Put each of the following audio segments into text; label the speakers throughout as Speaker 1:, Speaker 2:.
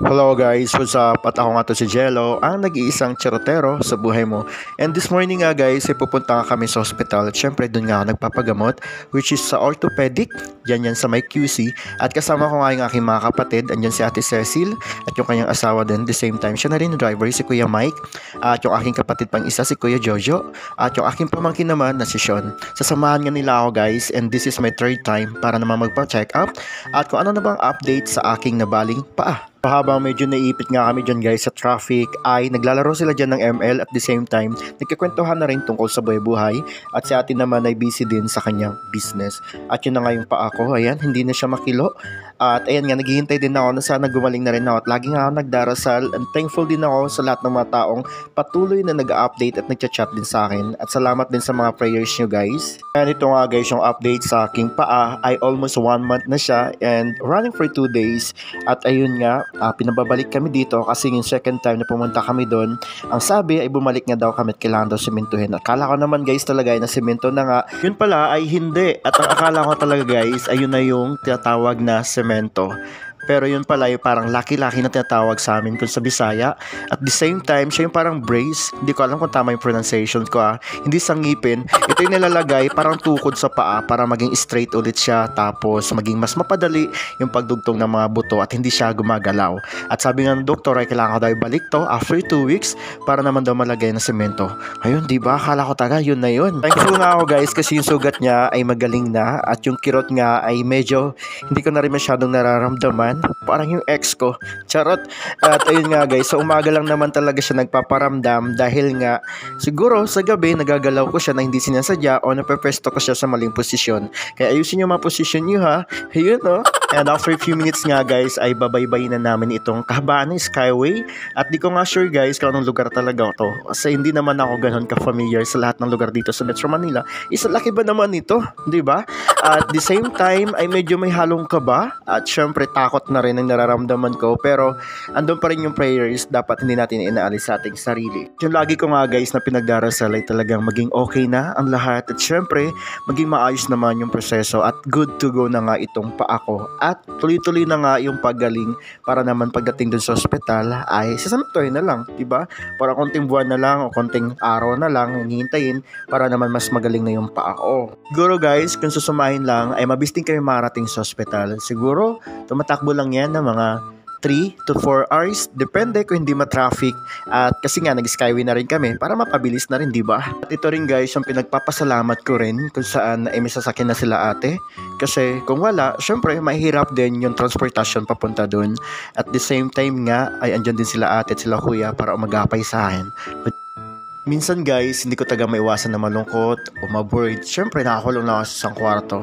Speaker 1: Hello guys, what's up? At ako nga to si Jello, ang nag-iisang charotero sa buhay mo. And this morning nga guys, ay pupunta nga kami sa hospital at syempre doon nga ako nagpapagamot, which is sa orthopedic, yan sa may QC. At kasama ko nga yung aking mga kapatid, andyan si Ate Cecil at yung kanyang asawa din. The same time, siya na rin yung driver, si Kuya Mike, at yung aking kapatid pang isa, si Kuya Jojo, at yung aking pamangkin naman na si Sean. Sasamahan nga nila ako guys, and this is my third time para naman magpa-check up at kung ano na bang update sa aking nabaling paa. Habang medyo naipit nga kami dyan guys sa traffic ay naglalaro sila dyan ng ML at the same time nagkikwentuhan na rin tungkol sa buhay at si ate naman ay busy din sa kanyang business. At yun na nga yung paa ko, ayan, hindi na siya makilo. At ayan nga, naghihintay din ako na sana gumaling na rin ako at lagi nga ako nagdarasal and thankful din ako sa lahat ng mga taong patuloy na nag-update at nagchat-chat din sa akin at salamat din sa mga prayers nyo guys. And ito nga guys yung update sa aking paa ay almost 1 month na siya and running for 2 days at ayun nga, pinababalik kami dito kasi yung second time na pumunta kami doon, ang sabi ay bumalik nga daw kami at kailangan daw sementohin. Akala ko naman guys talaga ay na semento na nga, yun pala ay hindi at ang akala ko talaga guys ay yun na yung tinatawag na semento. Pero yun pala yung parang laki-laki na tinatawag sa amin kung sa Bisaya. At the same time, siya yung parang brace. Hindi ko alam kung tama yung pronunciation ko Hindi sa ngipin. Ito yung nilalagay parang tukod sa paa para maging straight ulit siya. Tapos maging mas mapadali yung pagdugtong ng mga buto at hindi siya gumagalaw. At sabi nga ng doktor ay kailangan ko daw ibalik to after 2 weeks para naman daw malagay na semento. Ayun, diba? Akala ko taga, yun na yun. Thankful nga ako guys kasi yung sugat niya ay magaling na at yung kirot nga ay medyo hindi ko na rin masyadong nararamdaman. Parang yung ex ko. Charot. At ayun nga guys, sa umaga lang naman talaga siya nagpaparamdam dahil nga siguro sa gabi nagagalaw ko siya na hindi sinasadya o napepesto ko siya sa maling posisyon. Kaya ayusin yung mga posisyon nyo ha. Ayun And after a few minutes nga guys ay babaybay na namin itong kahabaan ng Skyway. At di ko nga sure guys kung anong lugar talaga to. Kasi hindi naman ako ganun ka-familiar sa lahat ng lugar dito sa Metro Manila. Isa laki ba naman ito? Di ba? At the same time ay medyo may halong kaba at syempre takot na rin ang nararamdaman ko pero andun pa rin yung prayers, dapat hindi natin inaalis sa ating sarili. Yung lagi ko nga guys na pinagdarasal ay talagang maging okay na ang lahat at syempre maging maayos naman yung proseso at good to go na nga itong paa ko at tuloy-tuloy na nga yung paggaling para naman pagdating dun sa ospital ay sasamantohin na lang, diba? Para konting buwan na lang o konting araw na lang hihintayin para naman mas magaling na yung paa ko. Siguro guys, kung susumahin lang ay mabisting kami marating sa ospital. Siguro tumatakbo lang yan ng mga 3 to 4 hours, depende kung hindi ma-traffic at kasi nga nag-skyway na rin kami para mapabilis na rin, diba? At ito rin guys yung pinagpapasalamat ko rin kung saan ay may sasakyan na sila ate kasi kung wala, syempre mahirap din yung transportasyon papunta dun at the same time nga ay andyan din sila ate at sila kuya para umagapay sa akin. Minsan guys, hindi ko taga maiwasan na malungkot o ma-bored. Siyempre, nakakulong na ako sa isang kwarto.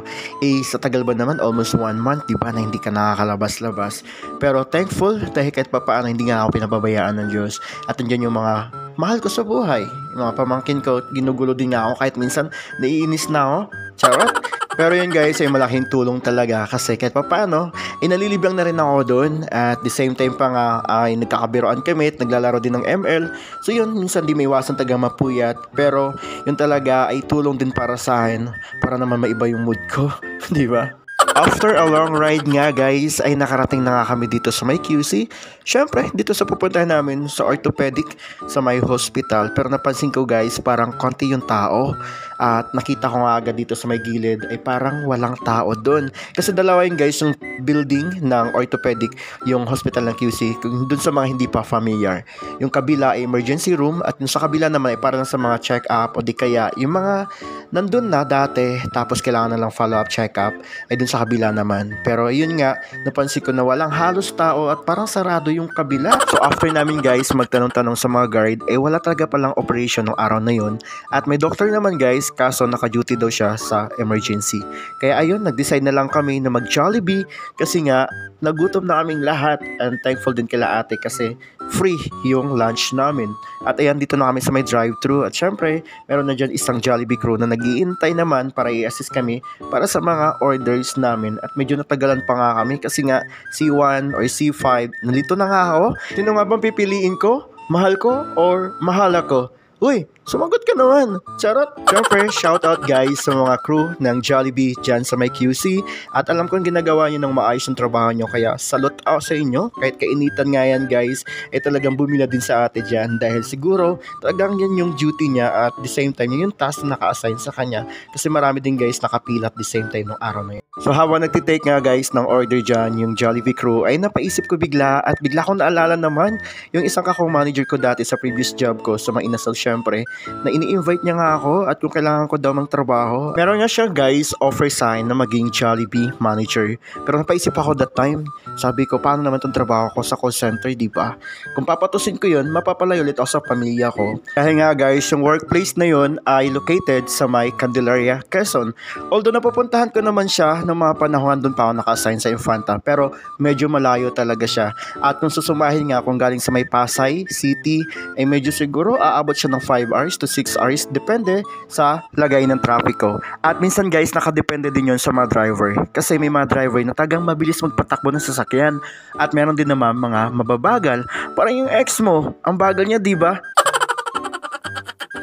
Speaker 1: Sa tagal ba naman, almost 1 month, diba, na hindi ka nakakalabas-labas. Pero thankful, dahil kahit papaano, hindi nga ako pinababayaan ng Diyos. At nandiyan yung mga mahal ko sa buhay. Yung mga pamangkin ko, ginugulo din nga ako. Kahit minsan, naiinis na ako. Charot! Pero yun guys ay malaking tulong talaga kasi kahit papaano nalilibang na rin ako doon at the same time pa nga ay nagkakabiroan kami at naglalaro din ng ML. So yun, minsan di may iwasan taga mapuyat pero yun talaga ay tulong din para sa akin para naman maiba yung mood ko. Di ba? After a long ride nga guys ay nakarating na nga kami dito sa may QC. Syempre dito sa pupuntahan namin sa orthopedic sa may hospital. Pero napansin ko guys parang konti yung tao. At nakita ko nga agad dito sa may gilid ay parang walang tao doon. Kasi dalawa yun guys yung building ng orthopedic, yung hospital ng QC. Doon sa mga hindi pa familiar. Yung kabila ay emergency room at yung sa kabila naman ay parang sa mga check-up o di kaya yung mga nandun na dati tapos kailangan na lang follow-up check-up ay dun sa kabila naman. Pero yun nga, napansin ko na walang halos tao at parang sarado yung kabila. So after namin guys magtanong-tanong sa mga guard, wala talaga palang operation ng araw na yun. At may doctor naman guys, kaso naka-duty daw siya sa emergency. Kaya ayun, nag-decide na lang kami na mag-Jollibee kasi nga, nagutom na kaming lahat and thankful din kila ate kasi free yung lunch namin. At ayan, dito na kami sa may drive-thru at syempre, meron na dyan isang Jollibee crew na nag-iintay naman para i-assist kami para sa mga orders namin at medyo natagalan pa nga kami kasi nga C1 or C5, nalito na nga ako. Sino nga bang pipiliin ko? Mahal ko or mahal ako? Uy, sumagot ka naman. Charot. Siyempre, shoutout guys sa mga crew ng Jollibee dyan sa may QC. At alam kong ginagawa nyo ng maayos yung trabaho nyo. Kaya salute out sa inyo, kahit kainitan nga yan guys, ay talagang bumila din sa ate dyan dahil siguro talagang yan yung duty niya at the same time yun yung task na naka-assign sa kanya kasi marami din guys nakapila at the same time ng araw na yun. So habang nagtitake nga guys ng order dyan yung Jollibee crew ay napaisip ko bigla at bigla ko naalala naman yung isang kakong manager ko dati sa previous job ko sa mga inasal syempre na ini-invite niya nga ako at kung kailangan ko daw ng trabaho. Meron nga siya guys offer sign na maging Jollibee manager pero napaisip ako that time, sabi ko paano naman tong trabaho ko sa call center, di ba? Kung papatusin ko yun, mapapalayo ulit ako sa pamilya ko. Dahil nga guys, yung workplace na yun ay located sa may Candelaria, Quezon. Although napupuntahan ko naman siya ng mga panahon doon pa ako naka-assign sa Infanta, pero medyo malayo talaga siya. At kung susumahin nga kung galing sa may Pasay City, ay medyo siguro aabot siya ng 5 hours to 6 hours, depende sa lagay ng traffic ko. At minsan guys, nakadepende din yun sa mga driver. Kasi may mga driver na tagang mabilis magpatakbo ng sasakyan. At meron din naman mga mababagal. Parang yung ex mo, ang bagal niya, di ba?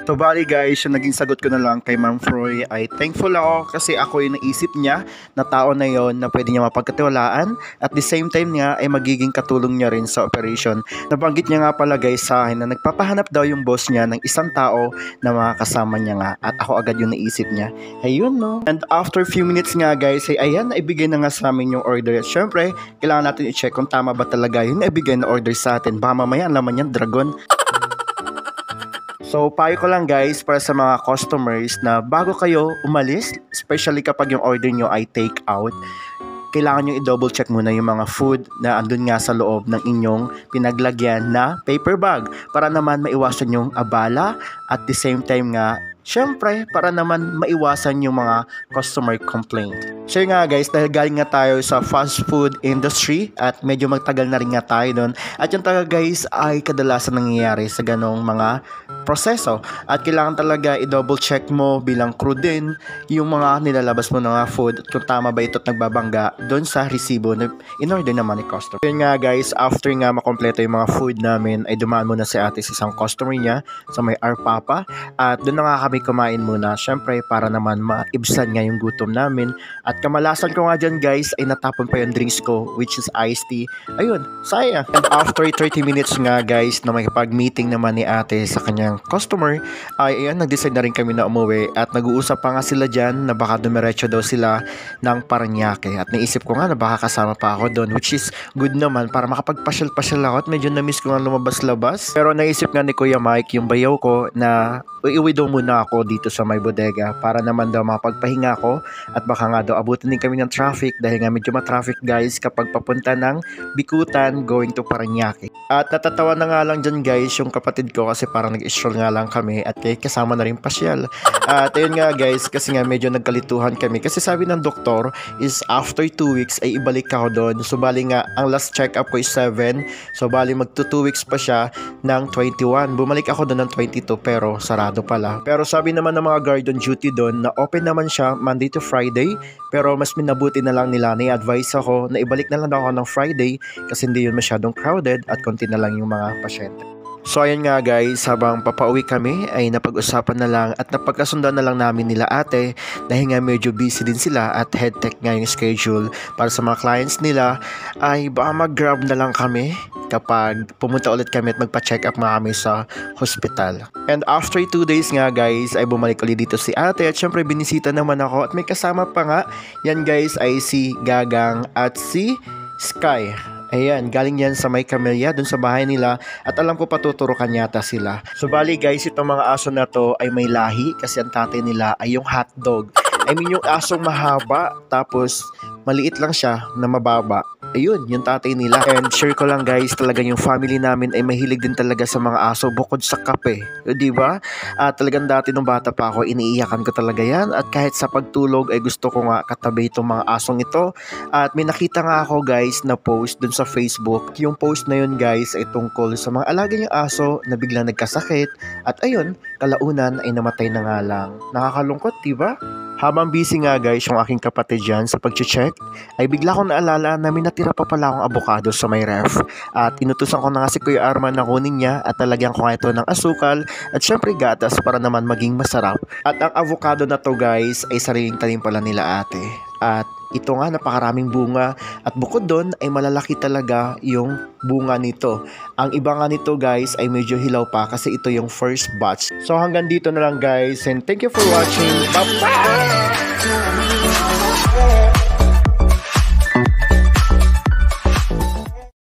Speaker 1: So bali guys, yung naging sagot ko na lang kay Ma'am Froy ay thankful ako kasi ako yung naisip niya na tao na yon na pwede niya mapagkatiwalaan at the same time nga ay magiging katulong niya rin sa operation. Nabanggit niya nga pala guys sa akin na nagpapahanap daw yung boss niya ng isang tao na makakasama niya nga at ako agad yung naisip niya. Ayun no. And after few minutes nga guys ay ayan, naibigay na nga sa amin yung order. Syempre, kailangan natin i-check kung tama ba talaga yung naibigay na order sa atin. Baka mamaya ang laman yan, dragon. So, payo ko lang guys para sa mga customers na bago kayo umalis, especially kapag yung order nyo ay take out, kailangan nyo i-double check muna yung mga food na andun nga sa loob ng inyong pinaglagyan na paper bag para naman maiwasan yung abala at the same time nga syempre, para naman maiwasan yung mga customer complaint. So nga guys, dahil galing nga tayo sa fast food industry at medyo magtagal na rin nga tayo doon. At yung taga guys ay kadalasan nangyayari sa ganong mga proseso. At kailangan talaga i-double check mo bilang crew din yung mga nilalabas mo na food at kung tama ba ito at nagbabangga doon sa resibo na in-order naman ni customer. Yun nga guys, after nga makompleto yung mga food namin ay dumaan muna si ate sa isang customer niya sa may Arpapa at doon na nga kami kumain muna syempre para naman maibsan nga yung gutom namin at kamalasan ko nga dyan guys ay natapon pa yung drinks ko which is iced tea. Ayun, sayang. And after 30 minutes nga guys na may pag-meeting naman ni ate sa kanyang customer ay ayun, nag-decide na rin kami na umuwi at nag-uusap pa nga sila dyan na baka dumiretso daw sila ng Parañaque at naisip ko nga na baka kasama pa ako doon which is good naman para makapagpasyal-pasyal ako at medyo na-miss ko nga lumabas-labas pero naisip nga ni Kuya Mike yung bayaw ko na iuwi daw muna ako dito sa may bodega para naman daw makapagpahinga ako at baka nga daw abutin din kami ng traffic dahil nga medyo ma-traffic guys kapag papunta ng Bikutan going to Parañaque. At natatawa na nga lang dyan guys yung kapatid ko kasi parang nag-stroll nga lang kami at kasama na rin pasyal. At ayun nga guys kasi nga medyo nagkalituhan kami kasi sabi ng doktor is after 2 weeks ay ibalik ako doon. So bali nga ang last check-up ko is 7 so bali magto 2 weeks pa siya ng 21. Bumalik ako doon ng 22 pero sarado pala. Pero sabi naman ng mga guard on duty doon na open naman siya Monday to Friday pero mas minabuti na lang nila na i-advise ako na ibalik na lang ako ng Friday kasi hindi yun masyadong crowded at konti na lang yung mga pasyente. So ayun nga guys, habang papauwi kami ay napag-usapan na lang at napagkasundan na lang namin nila ate dahil nga medyo busy din sila at hectic nga yung schedule para sa mga clients nila ay baka mag-grab na lang kami kapag pumunta ulit kami at magpa-check up nga kami sa hospital. And after 2 days nga guys ay bumalik ulit dito si ate at syempre binisita naman ako at may kasama pa nga yan guys ay si Gagang at si Sky. Ayan, galing yan sa may Camellia, dun sa bahay nila at alam ko patuturukan yata sila. So bali guys, itong mga aso na to ay may lahi kasi ang tatay nila ay yung hotdog. I mean yung asong mahaba tapos maliit lang siya na mababa. Ayun, yung tatay nila. And share ko lang guys, talaga yung family namin ay mahilig din talaga sa mga aso bukod sa kape. Di ba? At talagang dati nung bata pa ako, iniiyakan ko talaga yan. At kahit sa pagtulog ay gusto ko nga katabi itong mga asong ito. At may nakita nga ako guys na post dun sa Facebook. Yung post na yun guys ay tungkol sa mga alaga niyang aso na biglang nagkasakit. At ayun, kalaunan ay namatay na nga lang. Nakakalungkot, di ba? Habang busy nga guys yung aking kapatid dyan sa pag-check, ay bigla kong naalala na may natira pa pala akong avocado sa may ref. At inutusan ko na nga si Kuya Arman na kunin niya at talagyan ko nga ito ng asukal at syempre gatas para naman maging masarap. At ang avocado na to guys ay sariling tanim pala nila ate. At Ito nga, napakaraming bunga at bukod doon ay malalaki talaga yung bunga nito. Ang iba nga nito guys ay medyo hilaw pa kasi ito yung first batch. So hanggang dito na lang guys and thank you for watching. Bye-bye!